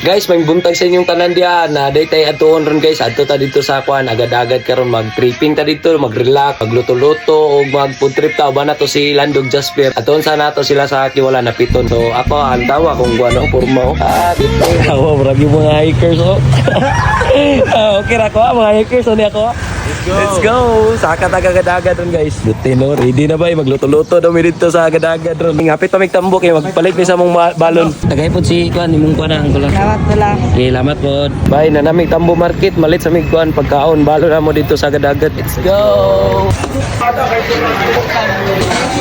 Guys, may buntag sa inyong tanan diyan na day tay atuon ron guys. Adto ta dito sa kwan, agad-agad karon mag-tripping ta dito, mag-relax, magluto-luto o mag-food trip ta uban na to si Landog Jasper. Atuon sa nato sila sa Kiwala na piton. So ako antaw akong guano porma. Dito. Awa, marami mga hikers oh. Okay ra ko mga hikers ni ako. Let's go! Saka agad-agad ron guys. Buti no, ready na ba? Magluto-luto daw mi dito sa agad-agad ron. Ngapit pa mig tambok magpalit mi sa mong balon. Tagay po si kwan imong kwan ang kulang. Salamat pala. Okay, salamat po. Bye na namig Tambo Market, malit sa mig kwan pagkaon. Balon na mo dito sa agad-agad. Let's go!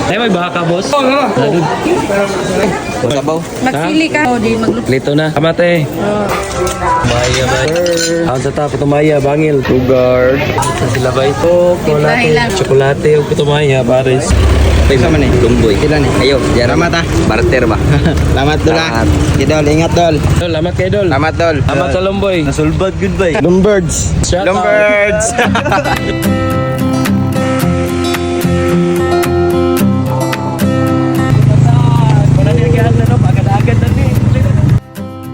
Ay may baka boss. Sabaw. Magpili ka. O, di magluto. Lito na. Kamate. Maya ba? Ang sa tapo tumaya bangil. Sugar. Sa sila ba ito? Chocolate o kutumaya pares. Pisa man eh. Lumboy. Sila ni. Ayo, salamat ah. Barter ba? Salamat dol ah. Idol, ingat dol. Dol, lamat kay Dol. Salamat dol. Lamat sa Lomboy. Nasulbad goodbye. Lombards. Lombards.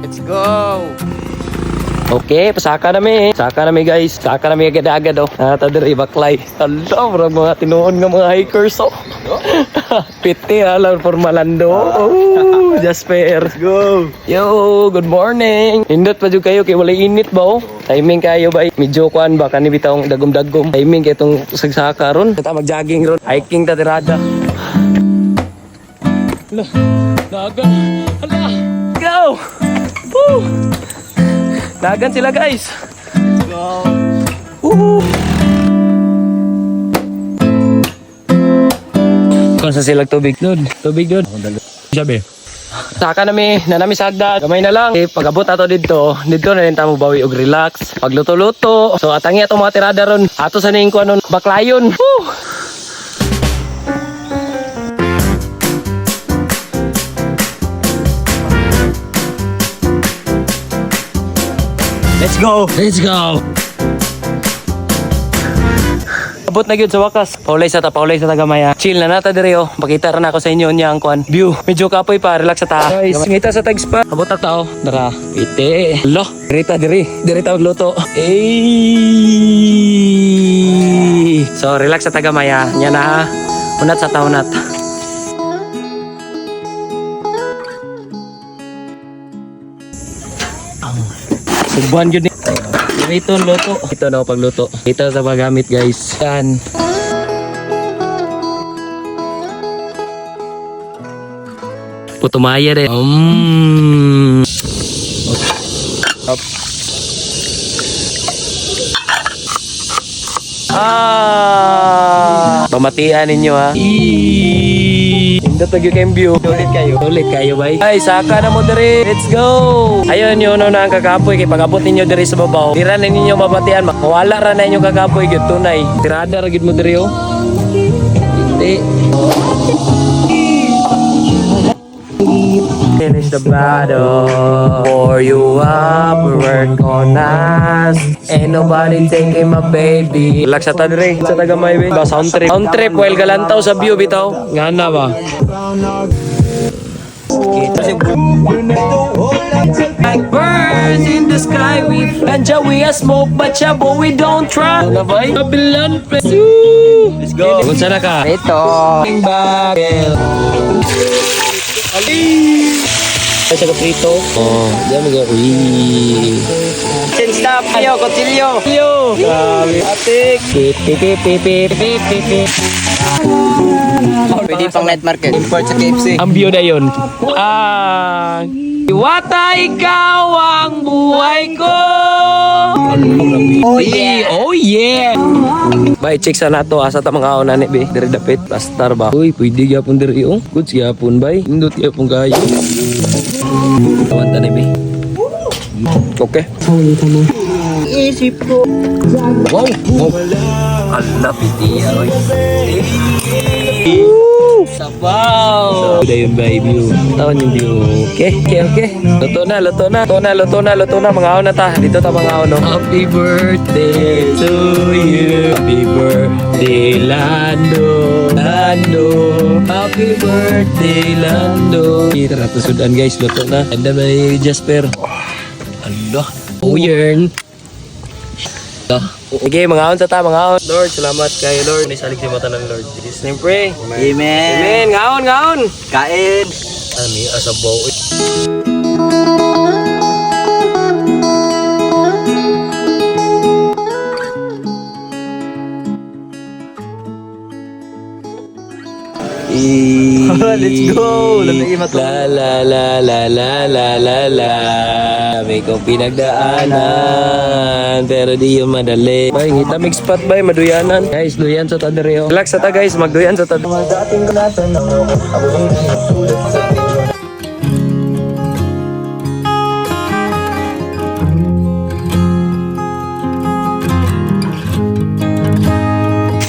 Let's go! Okay, pasaka nami. Saka nami guys. Saka nami agad-agad oh. Tadiri baklay. Hello, bro, mga tinuon nga mga hikers oh. Piti alam for malando. Oh, Jasper. Let's go. Yo, good morning. Indot pa jud kayo kay wala init ba oh. Timing kayo ba? Medyo kuan ba kani bitawng dagom-dagom. Timing kay tong sagsaka ron. Kita mag-jogging ron. Hiking ta tirada. Hala. Dagan. Hala. Go. Woo. Dagan sila guys. Let's go. Woo. Kung sa silag tubig doon. Tubig doon. Sabi. Saka nami sagda. Gamay na lang. Pag-abot ato dito na rin tamo bawi og relax. Pagluto-luto. So atangi ato mga tirada ron. Ato sa ning kuan baklayon. Woo. Let's go. Let's go. Abot na gyud sa wakas. Paulay sa tagamaya. Chill na nata diri oh. Makita ra na ako sa inyo niya ang kuan. View. Medyo kapoy pa, relax sa ta. Guys, ngita sa tag spa. Abot na tao. Dara. Pite. Lo. Diri ta magluto. So, relax sa tagamaya. Nya na ha. Unat sa taunat. Subuan yun ito luto. Ito na pagluto. Ito sa paggamit guys. Yan. Putumaya rin. Pamatian ninyo ha. Hindi tagyo kayong view. Ulit kayo bay. Ay, saka na mo diri. Let's go. Ayun yun na ang kakapoy. Kaya pag-abot ninyo diri sa babaw. Tira na ninyo mabatian. Mawala ra na inyong kakapoy. Yun tunay. Tirada ra gid mo diri oh. Hindi. Finish the battle for you up, work on us. Ain't nobody taking my baby. Relax sa tadre, sa tagamay be. Sound trip while galantaw sa view bitaw. Ngana ba? Like birds in the sky, we ganja, we a smoke, but but we don't try. Ano ba? Kabilan pe. Let's go. Kung sana ka? Ito. Ay, sa prito. Oh, diyan mga Chin stop. Ayo, kutsilyo. Atik. Pip. Pwede pang night market. Import sa KFC. Ang view na yun. Iwata ikaw ang buhay ko. Oh yeah. Oh yeah. Bye, check sa nato asa ta mga ona ni be. Diri dapit pastar ba. Uy, pwede gyapon diri oh. Good gyapon bay. Indot gyapon kayo. Tawanta ni be. Okay. Isip ko. Wow. Allah piti aroy. Sabaw. Dayon baby. Tawon yung view. Okay. Luto na mga on na ta. Dito ta mga on. Happy birthday to you. Happy birthday Lando. Happy birthday Lando. Kita na sudan guys, luto na. And then may Jasper. Ando. Uyern. Sige, mga sa ta, mga Lord, salamat kay Lord. Nisalig si mata ng Lord. In His name pray. Amen. Amen. Ngaon. Kain. Ani, asabaw. Let's go. La la la la la la la la. May kong pinagdaanan pero di yun madali. Bay, ngita mig spot bay maduyanan. Guys, duyan sa tadereo. Relax sa ta guys, magduyan sa ta.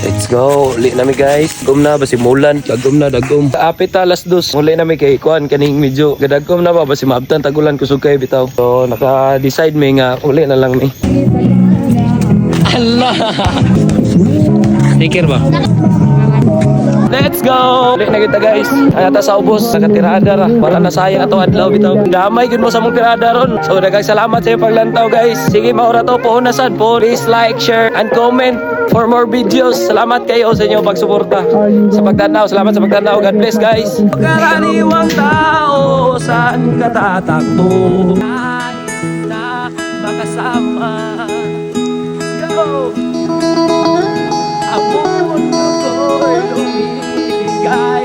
Let's go. Uli nami guys. Dagom na basi mulan. Dagom na dagom. Apit alas dos. Uli nami kay kuan kaning medyo gadagom na ba basi maabtan tagulan kusog kay bitaw. So naka-decide mi nga uli na lang mi. Allah. Tikir ba? Let's go! Uli na kita guys. Ay ata sa ubos. Nakatirada ra. Para nasaya ato adlaw bitaw. Damay gud mo sa mong tirada ron. So daghang salamat sa iyong paglantaw guys. Sige maura to puunasan po. Please like, share, and comment for more videos. Salamat kayo sa inyong pagsuporta. Sa pagtanaw. Salamat sa pagtanaw. God bless guys. Karaniwang tao, saan ka tatakbo? Kahit na makasama. Go! Ang mundo ko'y lumibigay.